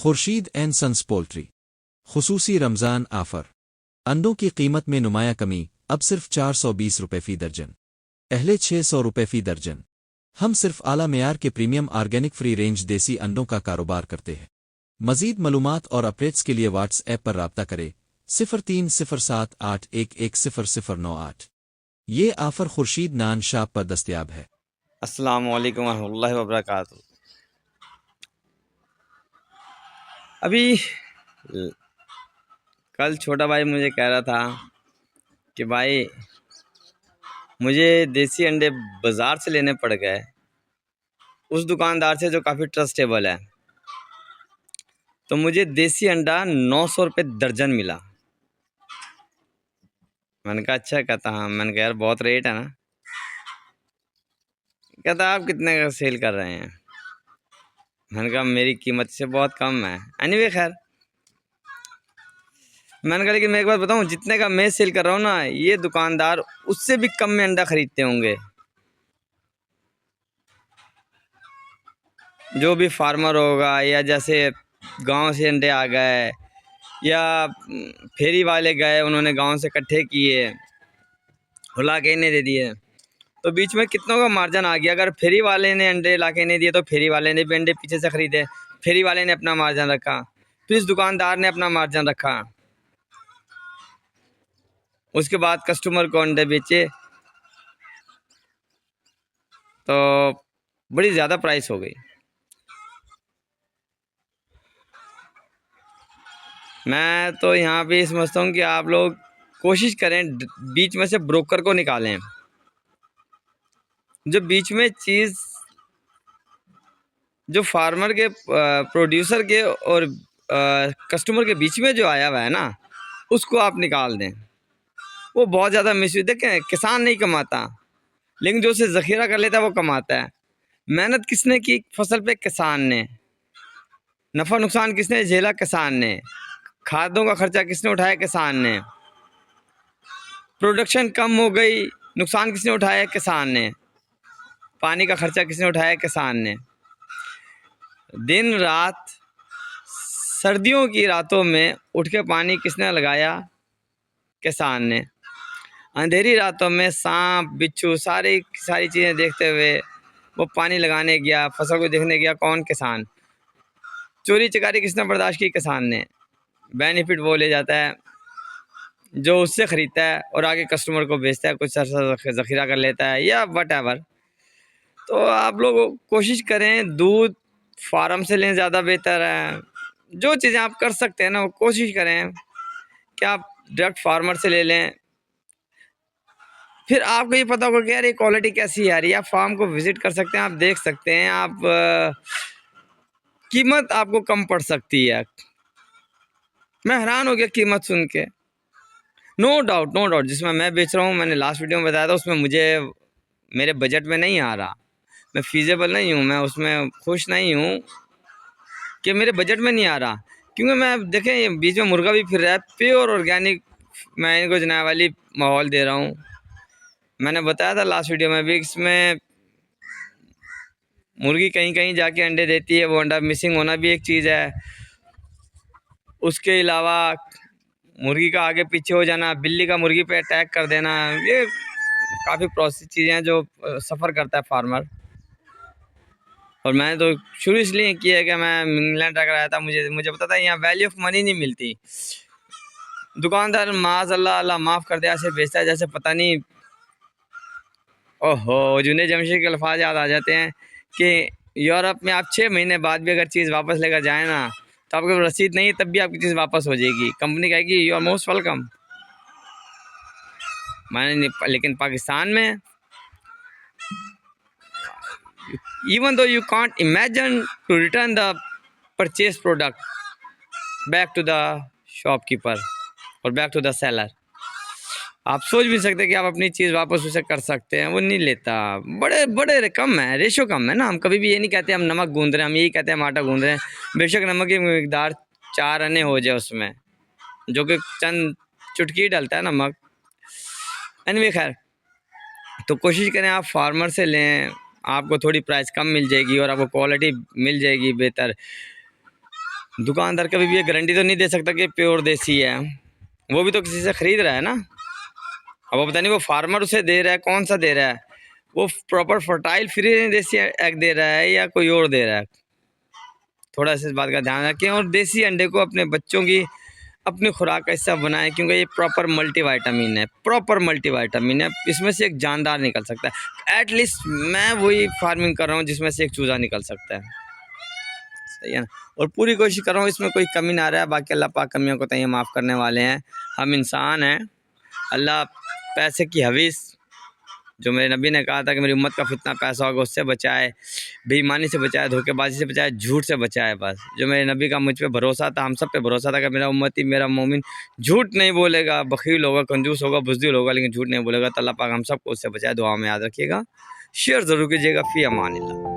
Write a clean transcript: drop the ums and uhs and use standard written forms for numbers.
Khurshid and sons poultry खुसूसी Ramzan offer. अंडों की कीमत में नुमाया कमी, अब सिर्फ 420 रुपये फ़ी दर्जन, पहले 600 रुपये फ़ी दर्जन। हम सिर्फ आला मेयार के प्रीमियम ऑर्गेनिक फ्री रेंज देसी अंडों का कारोबार करते हैं। मज़ीद मालूमात और अपडेट्स के लिए व्हाट्सएप पर राब्ता करें 030781100098। ये आफर खुर्शीद नान शॉप पर दस्तयाब है। अस्सलामु अलैकुम वरहमतुल्लाहि वबरकातुहू। अभी कल छोटा भाई मुझे कह रहा था कि भाई मुझे देसी अंडे बाज़ार से लेने पड़ गए, उस दुकानदार से जो काफ़ी ट्रस्टेबल है। तो मुझे देसी अंडा 900 रुपये दर्जन मिला। मैंने कहा अच्छा। कहता हाँ। मैंने कहा यार बहुत रेट है ना। कहता आप कितने का सेल कर रहे हैं? मैंने कहा मेरी कीमत से बहुत कम है। एनीवे खैर, मैंने कहा लेकिन मैं एक बात बताऊं, जितने का मैं सेल कर रहा हूँ ना, ये दुकानदार उससे भी कम में अंडा खरीदते होंगे। जो भी फार्मर होगा, या जैसे गांव से अंडे आ गए, या फेरी वाले गए, उन्होंने गांव से इकट्ठे किए, हुला के इन्हें दे दिए, तो बीच में कितनों का मार्जिन आ गया। अगर फेरी वाले ने अंडे ला के नहीं दिए तो फेरी वाले ने भी अंडे पीछे से खरीदे, फेरी वाले ने अपना मार्जिन रखा, तो इस दुकानदार ने अपना मार्जिन रखा, उसके बाद कस्टमर को अंडे बेचे, तो बड़ी ज़्यादा प्राइस हो गई। मैं तो यहाँ पे समझता हूँ कि आप लोग कोशिश करें बीच में से ब्रोकर को निकालें। जो बीच में चीज़ जो फार्मर के, प्रोड्यूसर के और कस्टमर के बीच में जो आया हुआ है ना, उसको आप निकाल दें। वो बहुत ज़्यादा मिसयूज। देखें, किसान नहीं कमाता, लेकिन जो उसे ज़ख़ीरा कर लेता है वो कमाता है। मेहनत किसने की फसल पे? किसान ने। नफ़ा नुकसान किसने झेला? किसान ने। खादों का खर्चा किसने उठाया? किसान ने। प्रोडक्शन कम हो गई, नुकसान किसने उठाया? किसान ने। पानी का खर्चा किसने उठाया? किसान ने। दिन रात, सर्दियों की रातों में उठ के पानी किसने लगाया? किसान ने। अंधेरी रातों में सांप बिच्छू सारी चीज़ें देखते हुए वो पानी लगाने गया, फसल को देखने गया। कौन? किसान। चोरी चकारी किसने बर्दाश्त की? किसान ने। बेनिफिट वो ले जाता है जो उससे ख़रीदता है और आगे कस्टमर को बेचता है, कुछ अर्सा ज़ख़ीरा कर लेता है या वटएवर। तो आप लोग कोशिश करें दूध फार्म से लें, ज़्यादा बेहतर है। जो चीज़ें आप कर सकते हैं ना, वो कोशिश करें कि आप डायरेक्ट फार्मर से ले लें। फिर आपको ये पता होगा कि यार ये क्वालिटी कैसी है। आप फार्म को विज़िट कर सकते हैं, आप देख सकते हैं, आप कीमत आपको कम पड़ सकती है। मैं हैरान हो गया कीमत सुन के। नो डाउट जिसमें मैं बेच रहा हूँ, मैंने लास्ट वीडियो में बताया था, उसमें मुझे मेरे बजट में नहीं आ रहा। मैं फीजेबल नहीं हूँ, मैं उसमें खुश नहीं हूँ कि मेरे बजट में नहीं आ रहा। क्योंकि मैं देखें, ये बीच में मुर्गा भी फिर रहा है, प्योर ऑर्गेनिक मैं इनको जनाया वाली माहौल दे रहा हूँ। मैंने बताया था लास्ट वीडियो में भी, इसमें मुर्गी कहीं कहीं जाके अंडे देती है, वो अंडा मिसिंग होना भी एक चीज़ है। उसके अलावा मुर्गी का आगे पीछे हो जाना, बिल्ली का मुर्गी पे अटैक कर देना, ये काफ़ी प्रोसेस चीज़ें हैं जो सफ़र करता है फार्मर। और मैंने तो शुरू इसलिए किया है कि मैं इंग्लैंड रह कर आया था, मुझे पता था यहाँ वैल्यू ऑफ मनी नहीं मिलती। दुकानदार माज़ अल्लाह माफ़ कर दे ऐसे बेचता है जैसे पता नहीं, ओहो, जुने जमशेद के अल्फाज याद आ जाते हैं कि यूरोप में आप 6 महीने बाद भी अगर चीज़ वापस लेकर जाए ना, तो आपके रसीद नहीं है तब भी आपकी चीज़ वापस हो जाएगी। कंपनी कहेगी यू आर मोस्ट वेलकम। लेकिन पाकिस्तान में even though you can't imagine to return the purchased product back to the shopkeeper or back to the seller, आप सोच भी सकते हैं कि आप अपनी चीज़ वापस उसे कर सकते हैं, वो नहीं लेता। बड़े बड़े कम है, रेशो कम है ना। हम कभी भी ये नहीं कहते हम नमक गूंद रहे हैं, हम यही कहते हैं हम आटा गूंद रहे हैं। बेशक नमक की मिकदार 4 आने हो जाए उसमें, जो कि चंद चुटकी डलता है नमक। एनीवे खैर, तो कोशिश करें आप फार्मर से लें, आपको थोड़ी प्राइस कम मिल जाएगी और आपको क्वालिटी मिल जाएगी बेहतर। दुकानदार कभी भी ये गारंटी तो नहीं दे सकता कि प्योर देसी है, वो भी तो किसी से ख़रीद रहा है ना। अब वो पता नहीं वो फार्मर उसे दे रहा है कौन सा दे रहा है, वो प्रॉपर फर्टाइल फ्री देसी एग दे रहा है या कोई और दे रहा है। थोड़ा सा इस बात का ध्यान रखें और देसी अंडे को अपने बच्चों की अपनी खुराक का हिस्सा बनाएं, क्योंकि ये प्रॉपर मल्टीविटामिन है, प्रॉपर मल्टीविटामिन है। इसमें से एक जानदार निकल सकता है। एटलीस्ट मैं वही फार्मिंग कर रहा हूँ जिसमें से एक चूज़ा निकल सकता है, सही है ना। और पूरी कोशिश कर रहा हूँ इसमें कोई कमी ना रहा है। बाकी अल्लाह पाक कमियों को तय माफ़ करने वाले हैं। हम इंसान हैं। अल्लाह पैसे की हवीस, जो मेरे नबी ने कहा था कि मेरी उम्मत का फितना पैसा होगा, उससे बचाए, बेईमानी से बचाए, धोखेबाजी से बचाए, झूठ से बचाए। बस जो मेरे नबी का मुझ पे भरोसा था, हम सब पे भरोसा था कि मेरा उम्मती, मेरा मोमिन झूठ नहीं बोलेगा, बखील होगा, कंजूस होगा, बुज़दिल होगा, लेकिन झूठ नहीं बोलेगा। तो अल्लाह पाक हम सबको उससे बचाए। दुआ में याद रखिएगा, शेयर ज़रूर कीजिएगा। फ़ी अमानिल्लाह।